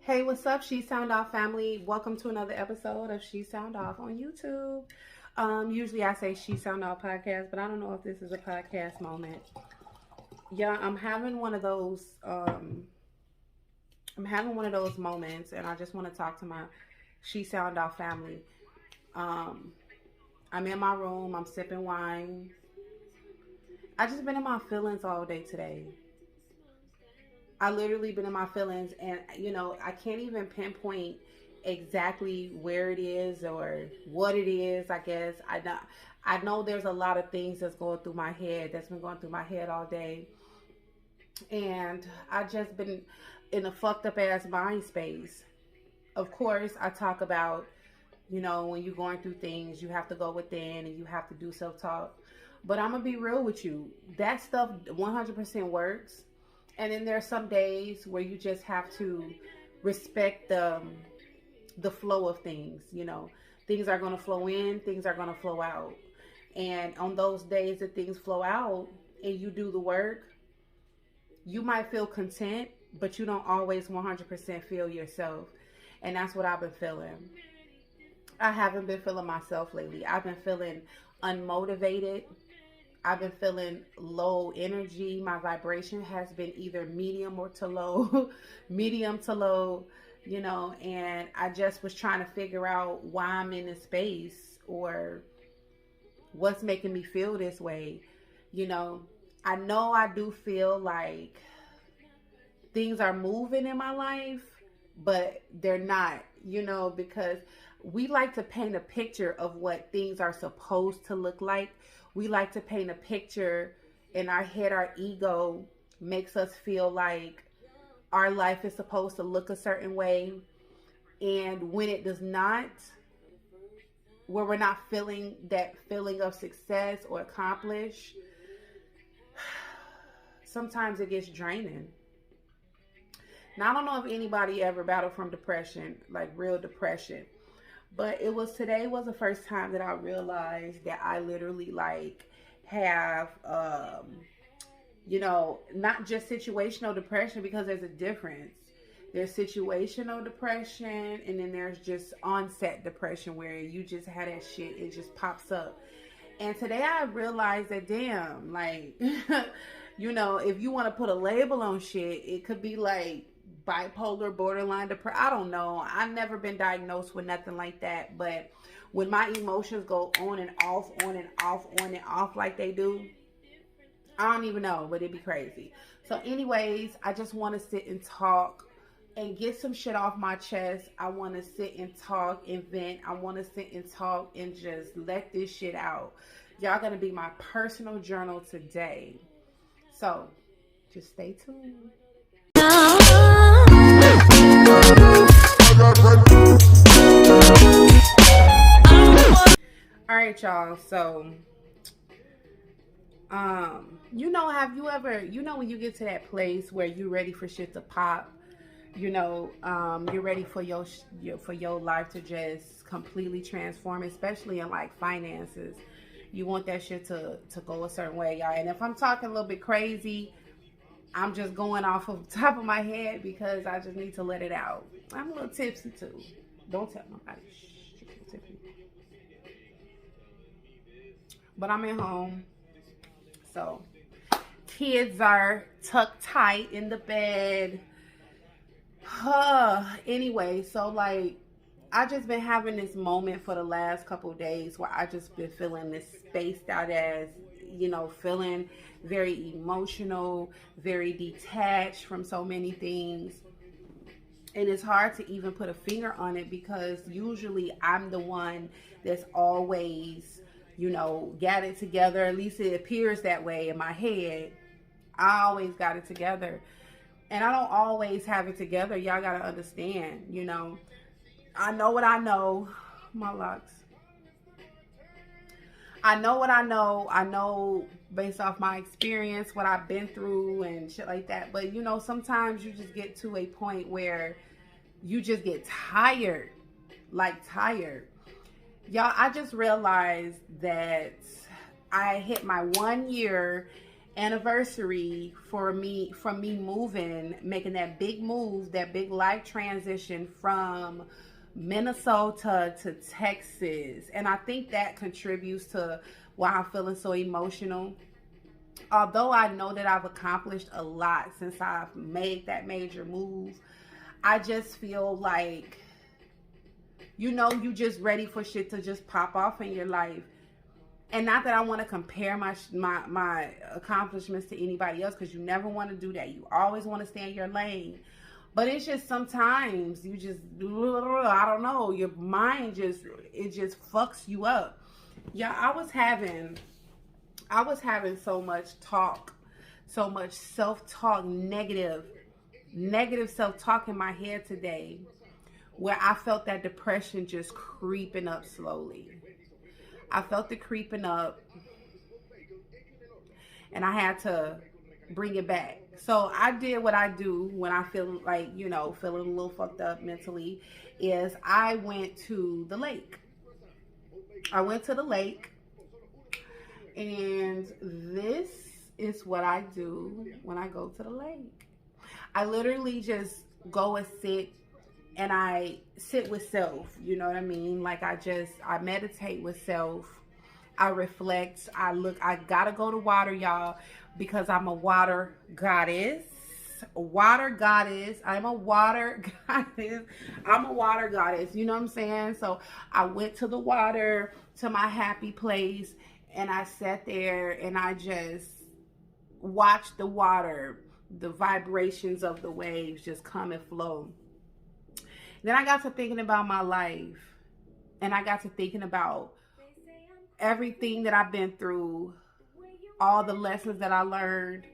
Hey, what's up, She Sound Off family? Welcome to another episode of She Sound Off on YouTube. Usually I say She Sound Off podcast, but I don't know if this is a podcast moment. Yeah, I'm having one of those. I'm having one of those moments, and I just want to talk to my She Sound Off family. Um, I'm in my room. I'm sipping wine. I just been in my feelings all day today. I literally been in my feelings, and I can't even pinpoint exactly where it is or what it is. I guess I know there's a lot of things that's going through my head, that's been going through my head all day, and I just been in a fucked up ass mind space. Of course, I talk about when you're going through things, you have to go within and you have to do self talk. But I'm gonna be real with you. That stuff 100% works. And then there's some days where you just have to respect the flow of things. Things are gonna flow in, things are gonna flow out. And on those days that things flow out and you do the work, you might feel content, but you don't always 100% feel yourself. And that's what I've been feeling. I haven't been feeling myself lately. I've been feeling unmotivated. I've been feeling low energy. My vibration has been either medium or to low, medium to low, and I just was trying to figure out why I'm in this space or what's making me feel this way. I know I do feel like things are moving in my life, but they're not, because we like to paint a picture of what things are supposed to look like. We like to paint a picture in our head. Our ego makes us feel like our life is supposed to look a certain way. And when it does not, where we're not feeling that feeling of success or accomplish, sometimes it gets draining. Now, I don't know if anybody ever battled from depression, like real depression. But today was the first time that I realized that I literally have, not just situational depression, because there's a difference. There's situational depression, and then there's just onset depression where you just had that shit, it just pops up. And today I realized that, damn, if you want to put a label on shit, it could be like bipolar, borderline depression. I don't know. I've never been diagnosed with nothing like that. But when my emotions go on and off, on and off, on and off like they do, I don't even know, but it'd be crazy. So anyways, I just want to sit and talk and get some shit off my chest. I want to sit and talk and vent. I want to sit and talk and just let this shit out. Y'all gonna be my personal journal today. So just stay tuned. All right, y'all. So, have you ever, when you get to that place where you're ready for shit to pop, you're ready for your life to just completely transform, especially in like finances. You want that shit to go a certain way, y'all. And if I'm talking a little bit crazy, I'm just going off of the top of my head because I just need to let it out. I'm a little tipsy too. Don't tell nobody. Shh, but I'm at home. So kids are tucked tight in the bed. Anyway, so I just been having this moment for the last couple of days where I just been feeling this spaced out as, feeling very emotional, very detached from so many things. And it's hard to even put a finger on it because usually I'm the one that's always, got it together. At least it appears that way in my head. I always got it together. And I don't always have it together. Y'all got to understand, I know what I know. My locks. I know what I know. I know based off my experience, what I've been through and shit like that. But, sometimes you just get to a point where you just get tired. Tired. Y'all, I just realized that I hit my 1 year anniversary for me, from me moving, making that big move, that big life transition from Minnesota to Texas. And I think that contributes to why I'm feeling so emotional. Although I know that I've accomplished a lot since I've made that major move, I just feel like, you know, you just ready for shit to just pop off in your life. And not that I want to compare my accomplishments to anybody else, because you never want to do that. You always want to stay in your lane. But it's just sometimes you just, I don't know, your mind just, it just fucks you up. Yeah, I was having so much talk, so much self-talk, negative self-talk in my head today, where I felt that depression just creeping up slowly. I felt it creeping up, and I had to bring it back. So I did what I do when I feel like, you know, feeling a little fucked up mentally, is I went to the lake. I went to the lake, and this is what I do when I go to the lake. I literally just go and sit, and I sit with self, you know what I mean? Like I meditate with self. I reflect. I gotta go to water, y'all, because I'm a water goddess. Water goddess. I'm a water goddess. I'm a water goddess. You know what I'm saying? So I went to the water, to my happy place, and I sat there and I just watched the water, the vibrations of the waves just come and flow. Then I got to thinking about my life, and I got to thinking about everything that I've been through, all the lessons that I learned,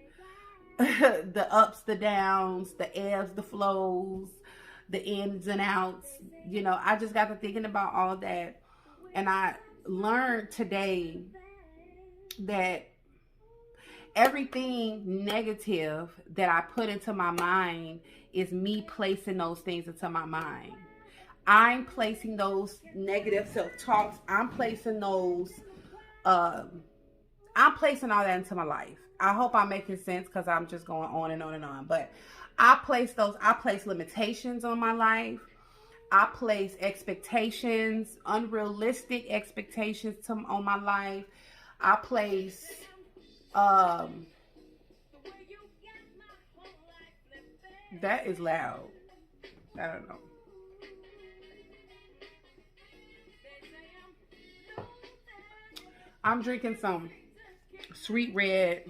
the ups, the downs, the ebbs, the flows, the ins and outs. You know, I just got to thinking about all that, and I learned today that everything negative that I put into my mind is me placing those things into my mind. I'm placing those negative self-talks. I'm placing those, I'm placing all that into my life. I hope I'm making sense, because I'm just going on and on and on. But I place limitations on my life. I place expectations, unrealistic expectations on my life. I place, that is loud. I don't know. I'm drinking some sweet red.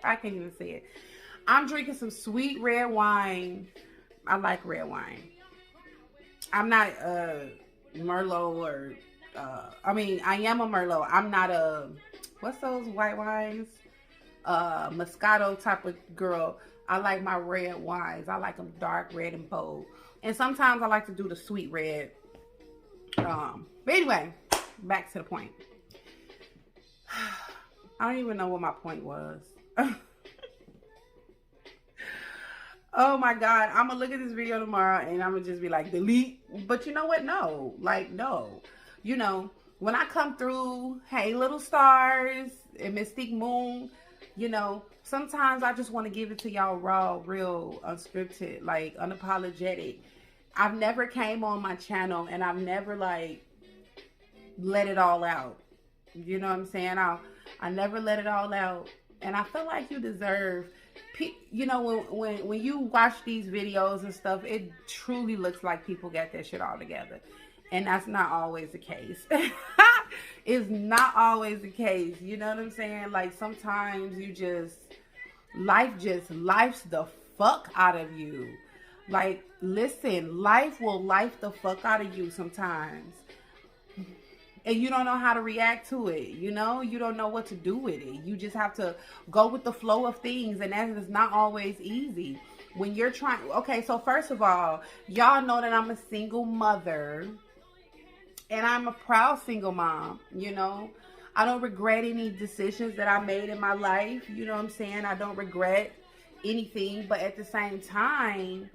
I can't even say it. I'm drinking some sweet red wine. I like red wine. I'm not Merlot or I am a Merlot. I'm not a, what's those white wines? Moscato type of girl. I like my red wines. I like them dark red and bold. And sometimes I like to do the sweet red. But anyway, back to the point. I don't even know what my point was. Oh my God. I'm going to look at this video tomorrow and I'm going to just be like, delete. But you know what? No. Like, no. You know, when I come through, hey, little stars and Mystique Moon, you know, sometimes I just want to give it to y'all raw, real, unscripted, like unapologetic. I've never came on my channel and I've never like let it all out. You know what I'm saying? I never let it all out. And I feel like you deserve, you know, when you watch these videos and stuff, it truly looks like people got their shit all together. And that's not always the case. It's not always the case. You know what I'm saying? Like sometimes you just, life's the fuck out of you. Like, listen, life will life the fuck out of you sometimes. And you don't know how to react to it. You know, you don't know what to do with it. You just have to go with the flow of things. And that is not always easy. When you're trying, okay, so first of all, y'all know that I'm a single mother. And I'm a proud single mom, you know. I don't regret any decisions that I made in my life. You know what I'm saying? I don't regret anything. But at the same time,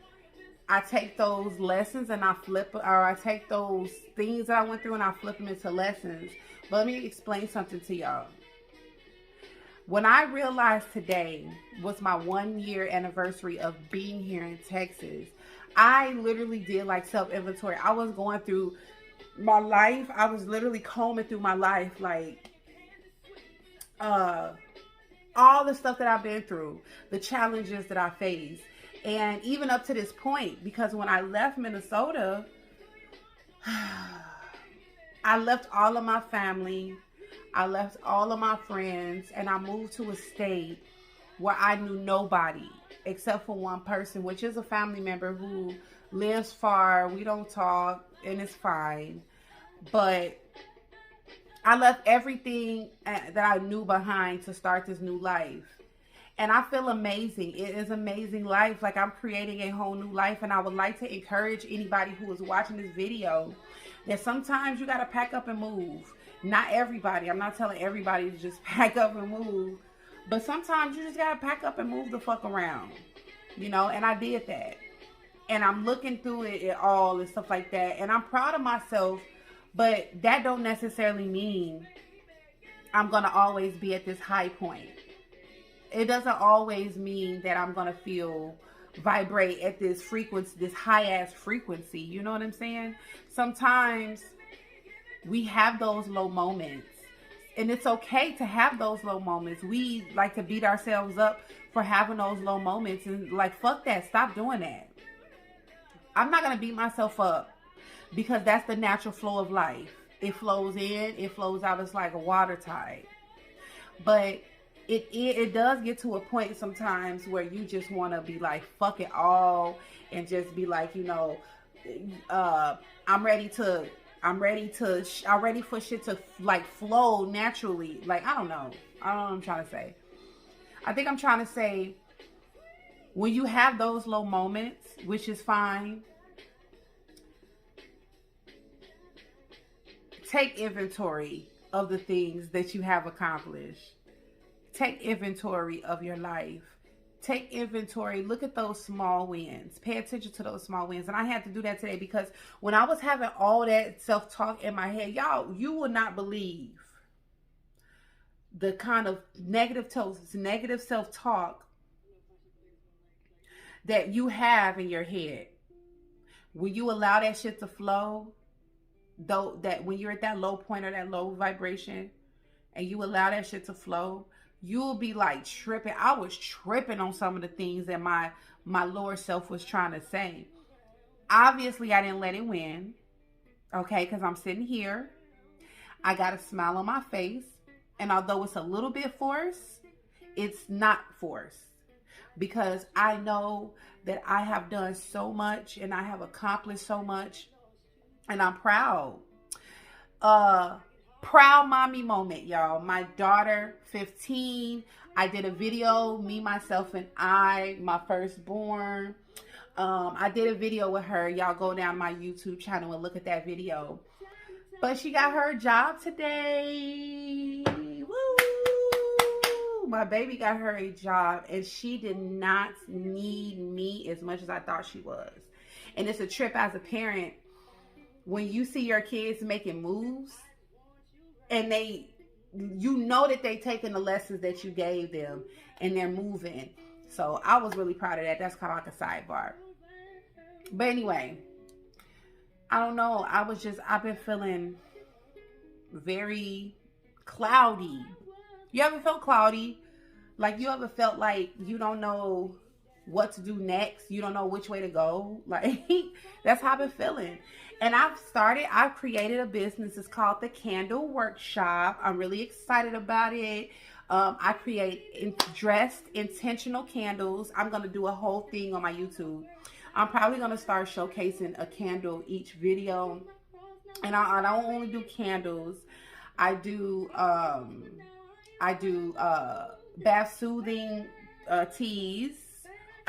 I take those lessons and I take those things that I went through and I flip them into lessons. But let me explain something to y'all. When I realized today was my 1 year anniversary of being here in Texas, I literally did like self-inventory. I was going through my life. I was literally combing through my life, like all the stuff that I've been through, the challenges that I faced. And even up to this point, because when I left Minnesota, I left all of my family, I left all of my friends, and I moved to a state where I knew nobody except for one person, which is a family member who lives far. We don't talk, and it's fine. But I left everything that I knew behind to start this new life. And I feel amazing. It is amazing life. Like, I'm creating a whole new life. And I would like to encourage anybody who is watching this video that sometimes you got to pack up and move. Not everybody. I'm not telling everybody to just pack up and move. But sometimes you just got to pack up and move the fuck around. You know, and I did that. And I'm looking through it all and stuff like that. And I'm proud of myself. But that don't necessarily mean I'm going to always be at this high point. It doesn't always mean that I'm going to vibrate at this frequency, this high ass frequency. You know what I'm saying? Sometimes we have those low moments, and it's okay to have those low moments. We like to beat ourselves up for having those low moments, and like, fuck that. Stop doing that. I'm not going to beat myself up, because that's the natural flow of life. It flows in, it flows out. It's like a water tide. But it does get to a point sometimes where you just want to be like, fuck it all, and just be like, you know, I'm ready for shit to like flow naturally. Like, I don't know what I'm trying to say. I think I'm trying to say, when you have those low moments, which is fine, take inventory of the things that you have accomplished. Take inventory of your life. Take inventory. Look at those small wins. Pay attention to those small wins. And I had to do that today, because when I was having all that self-talk in my head, y'all, you will not believe the kind of negative self-talk that you have in your head. When you allow that shit to flow, though, that when you're at that low point or that low vibration, and you allow that shit to flow, you'll be like tripping. I was tripping on some of the things that my lower self was trying to say. Obviously, I didn't let it win. Okay, because I'm sitting here. I got a smile on my face. And although it's a little bit forced, it's not forced. Because I know that I have done so much and I have accomplished so much. And I'm proud. Proud mommy moment, y'all. My daughter, 15. I did a video, me, myself, and I, my firstborn. I did a video with her. Y'all go down my YouTube channel and look at that video. But she got her job today. Woo! My baby got her a job, and she did not need me as much as I thought she was. And it's a trip as a parent when you see your kids making moves, and you know that they taking the lessons that you gave them, and they're moving. So I was really proud of that. That's kind of like a sidebar. But anyway, I don't know. I've been feeling very cloudy. You ever felt cloudy? Like, you ever felt like you don't know what to do next? You don't know which way to go? Like, that's how I've been feeling. And I've created a business. It's called The Candle Workshop. I'm really excited about it. I create dressed intentional candles. I'm going to do a whole thing on my YouTube. I'm probably going to start showcasing a candle each video. And I don't only do candles. I do bath soothing teas.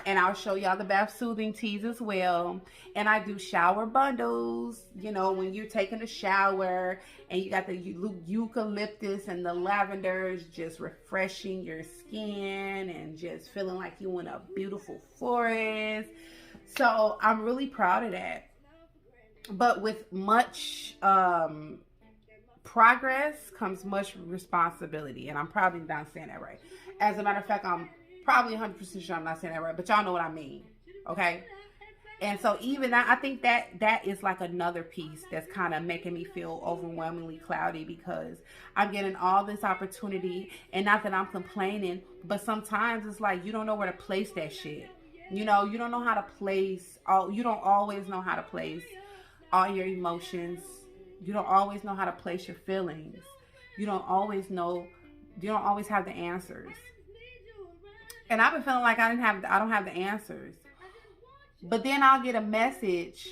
And I'll show y'all the bath soothing teas as well. And I do shower bundles. You know, when you're taking a shower and you got the eucalyptus and the lavenders just refreshing your skin and just feeling like you in a beautiful forest. So I'm really proud of that. But with much progress comes much responsibility. And I'm probably not saying that right. As a matter of fact, I'm probably 100% sure I'm not saying that right, but y'all know what I mean. Okay? And so even that, I think that is like another piece that's kind of making me feel overwhelmingly cloudy, because I'm getting all this opportunity, and not that I'm complaining, but sometimes it's like you don't know where to place that shit. You know, you don't know how to place all, you don't always know how to place all your emotions. You don't always know how to place your feelings. You don't always know, you don't always have the answers. And I've been feeling like I don't have the answers. But then I'll get a message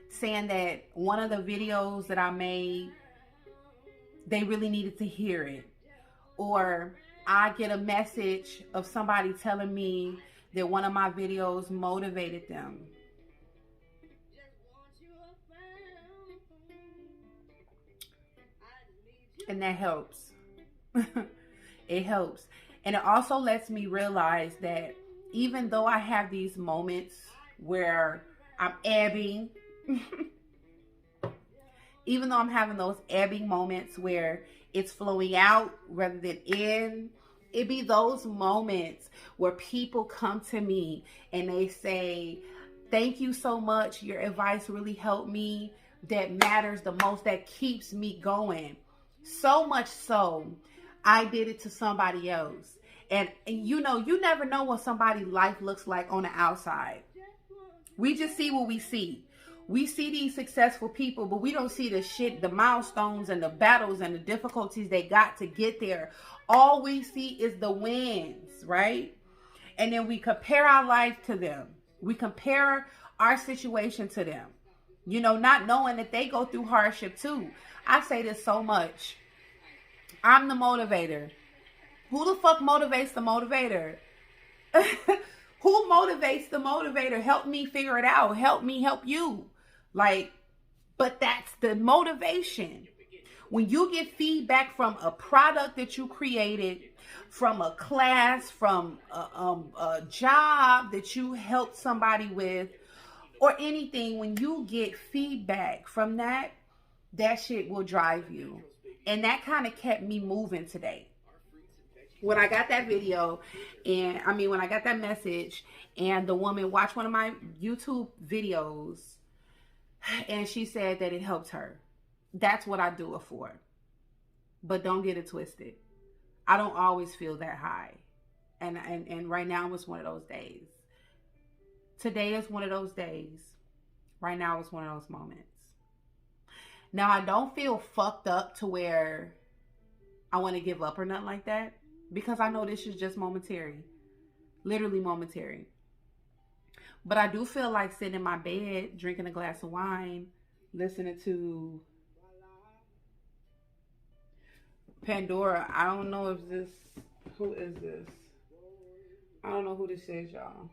saying that one of the videos that I made, they really needed to hear it. Or I get a message of somebody telling me that one of my videos motivated them. And that helps. It helps. And it also lets me realize that even though I have these moments where I'm ebbing, even though I'm having those ebbing moments where it's flowing out rather than in, it be those moments where people come to me and they say, thank you so much. Your advice really helped me. That matters the most. That keeps me going. So much so, I did it to somebody else. And you know, you never know what somebody's life looks like on the outside. We just see what we see. We see these successful people, but we don't see the shit, the milestones and the battles and the difficulties they got to get there. All we see is the wins, right? And then we compare our life to them. We compare our situation to them. You know, not knowing that they go through hardship too. I say this so much. I'm the motivator. Who the fuck motivates the motivator? Who motivates the motivator? Help me figure it out. Help me help you. Like, but that's the motivation. When you get feedback from a product that you created, from a class, from a job that you helped somebody with, or anything, when you get feedback from that, that shit will drive you. And that kind of kept me moving today. When I got that video, and when I got that message, and the woman watched one of my YouTube videos, and she said that it helped her. That's what I do it for. But don't get it twisted. I don't always feel that high. And right now was one of those days. Today is one of those days. Right now is one of those moments. Now, I don't feel fucked up to where I want to give up or nothing like that, because I know this is just momentary. Literally momentary. But I do feel like sitting in my bed, drinking a glass of wine, listening to Pandora. I don't know if this, who is this? I don't know who this is, y'all.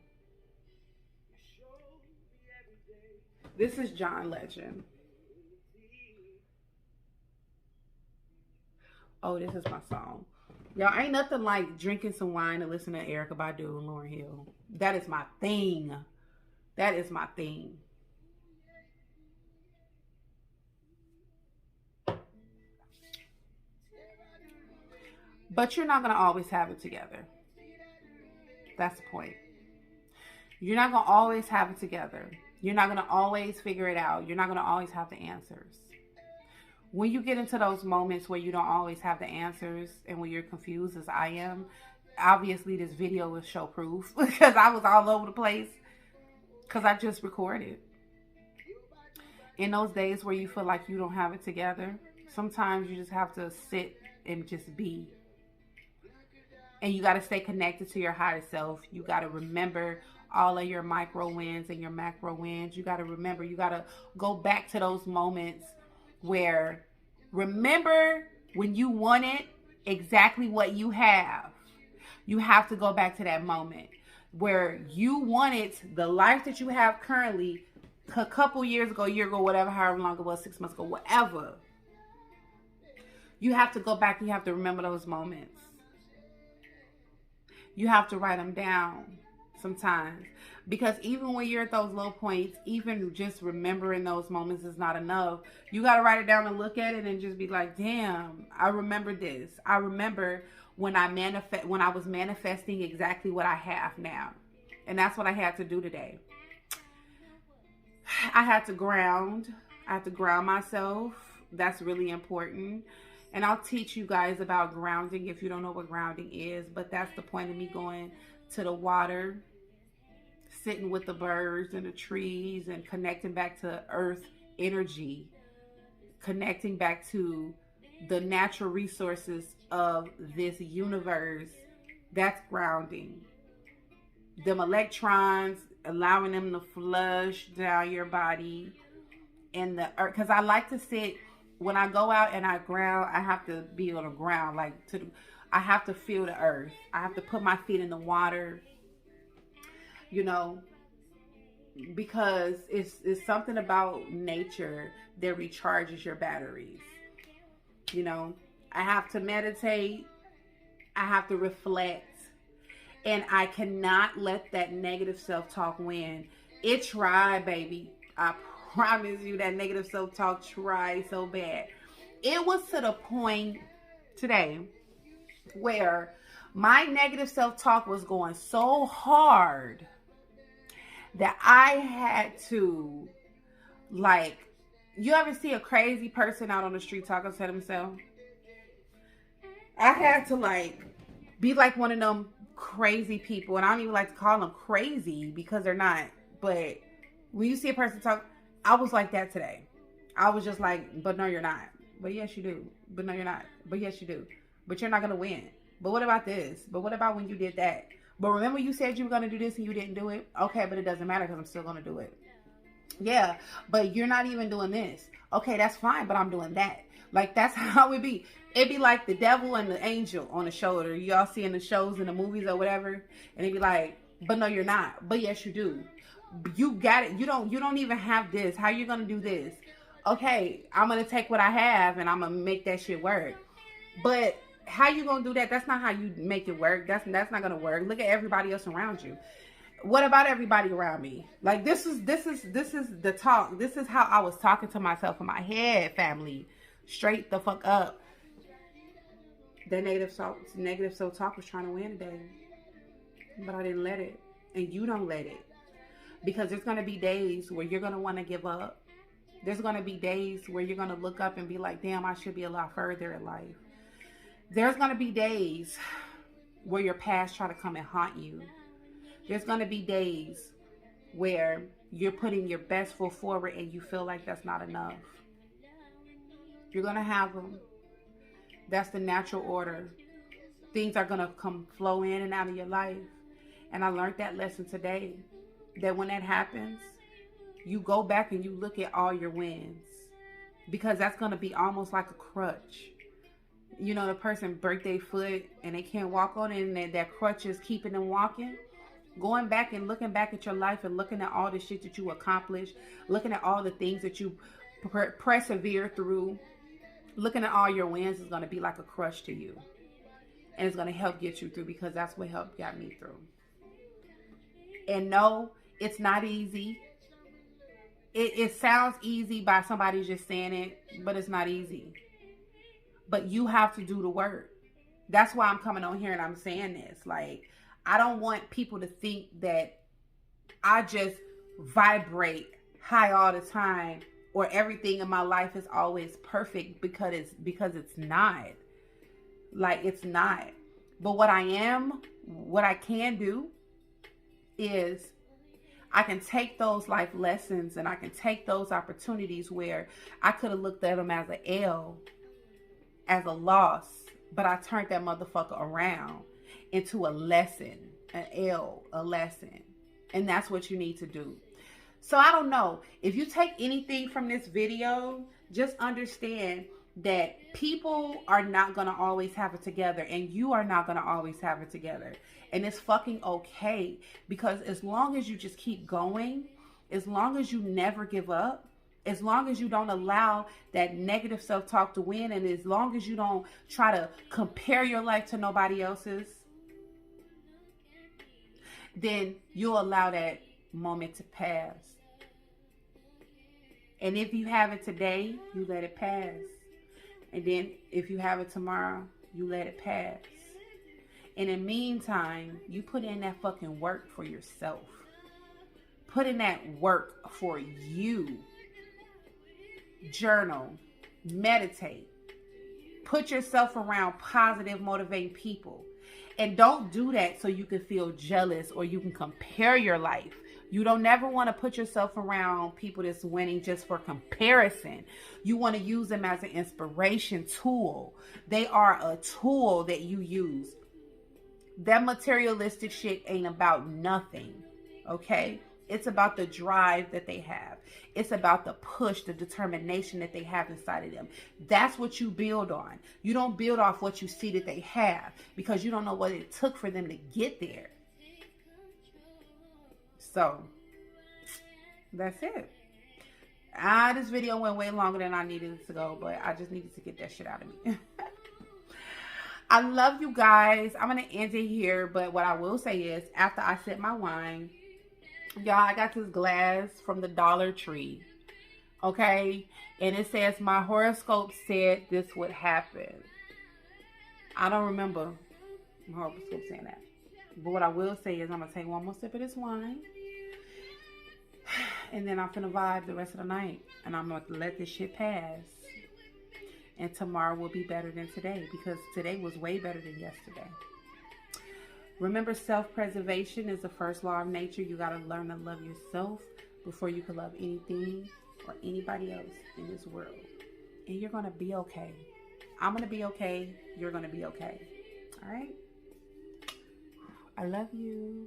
This is John Legend. Oh, this is my song. Y'all, ain't nothing like drinking some wine and listening to Erykah Badu and Lauryn Hill. That is my thing. That is my thing. But you're not going to always have it together. That's the point. You're not going to always have it together. You're not going to always figure it out. You're not going to always have the answers. When you get into those moments where you don't always have the answers and when you're confused as I am, obviously this video is show proof because I was all over the place because I just recorded. In those days where you feel like you don't have it together, sometimes you just have to sit and just be. And you got to stay connected to your higher self. You got to remember all of your micro wins and your macro wins. You got to remember, you got to go back to those moments where, remember when you wanted exactly what you have. You have to go back to that moment where you wanted the life that you have currently a couple years ago, year ago, whatever, however long it was, 6 months ago, whatever. You have to go back and you have to remember those moments. You have to write them down sometimes. Because even when you're at those low points, even just remembering those moments is not enough. You got to write it down and look at it and just be like, damn, I remember this. I remember when I was manifesting exactly what I have now. And that's what I had to do today. I had to ground. I had to ground myself. That's really important. And I'll teach you guys about grounding if you don't know what grounding is. But that's the point of me going to the water, sitting with the birds and the trees and connecting back to earth energy, connecting back to the natural resources of this universe. That's grounding. Them electrons, allowing them to flush down your body and the earth. Because I like to sit, when I go out and I ground, I have to be on the ground. I have to feel the earth. I have to put my feet in the water, you know, because it's something about nature that recharges your batteries. You know, I have to meditate. I have to reflect. And I cannot let that negative self-talk win. It tried, baby. I promise you that negative self-talk tried so bad. It was to the point today where my negative self-talk was going so hard that I had to, like, you ever see a crazy person out on the street talking to themselves? I had to, like, be like one of them crazy people. And I don't even like to call them crazy because they're not. But when you see a person talk, I was like that today. I was just like, but no, you're not. But yes, you do. But no, you're not. But yes, you do. But you're not going to win. But what about this? But what about when you did that? But remember you said you were going to do this and you didn't do it? Okay, but it doesn't matter because I'm still going to do it. Yeah, but you're not even doing this. Okay, that's fine, but I'm doing that. Like, that's how it be. It'd be like the devil and the angel on the shoulder. Y'all see in the shows and the movies or whatever. And it'd be like, but no, you're not. But yes, you do. You got it. You don't even have this. How you going to do this? Okay, I'm going to take what I have and I'm going to make that shit work. But how you going to do that? That's not how you make it work. That's not going to work. Look at everybody else around you. What about everybody around me? Like, this is the talk. This is how I was talking to myself in my head, family. Straight the fuck up. That negative self-talk was trying to win today. But I didn't let it. And you don't let it. Because there's going to be days where you're going to want to give up. There's going to be days where you're going to look up and be like, damn, I should be a lot further in life. There's going to be days where your past try to come and haunt you. There's going to be days where you're putting your best foot forward and you feel like that's not enough. You're going to have them. That's the natural order. Things are going to flow in and out of your life. And I learned that lesson today. That when that happens, you go back and you look at all your wins. Because that's going to be almost like a crutch. You know, the person break their foot and they can't walk on it and that crutch is keeping them walking. Going back and looking back at your life and looking at all the shit that you accomplished. Looking at all the things that you persevere through. Looking at all your wins is going to be like a crush to you. And it's going to help get you through because that's what helped got me through. And no, it's not easy. It sounds easy by somebody just saying it, but it's not easy. But you have to do the work. That's why I'm coming on here and I'm saying this. Like, I don't want people to think that I just vibrate high all the time or everything in my life is always perfect because it's not. Like, it's not. But what I can do is I can take those life lessons and I can take those opportunities where I could have looked at them as an L, as a loss, but I turned that motherfucker around into a lesson, an L, a lesson. And that's what you need to do. So I don't know. If you take anything from this video, just understand that people are not going to always have it together. And you are not going to always have it together. And it's fucking okay. Because as long as you just keep going, as long as you never give up, as long as you don't allow that negative self-talk to win, and as long as you don't try to compare your life to nobody else's, then you'll allow that moment to pass. And if you have it today, you let it pass. And then if you have it tomorrow, you let it pass. In the meantime, you put in that fucking work for yourself. Put in that work for you. Journal. Meditate. Put yourself around positive, motivating people. And don't do that so you can feel jealous or you can compare your life. You don't never want to put yourself around people that's winning just for comparison. You want to use them as an inspiration tool. They are a tool that you use. That materialistic shit ain't about nothing. Okay? It's about the drive that they have. It's about the push, the determination that they have inside of them. That's what you build on. You don't build off what you see that they have because you don't know what it took for them to get there. So, that's it. This video went way longer than I needed it to go, but I just needed to get that shit out of me. I love you guys. I'm going to end it here, but what I will say is, after I sip my wine, y'all, I got this glass from the Dollar Tree, okay? And it says, my horoscope said this would happen. I don't remember my horoscope saying that. But what I will say is, I'm going to take one more sip of this wine. And then I'm finna vibe the rest of the night. And I'm going to let this shit pass. And tomorrow will be better than today. Because today was way better than yesterday. Remember, self-preservation is the first law of nature. You got to learn to love yourself before you can love anything or anybody else in this world. And you're going to be okay. I'm going to be okay. You're going to be okay. All right? I love you.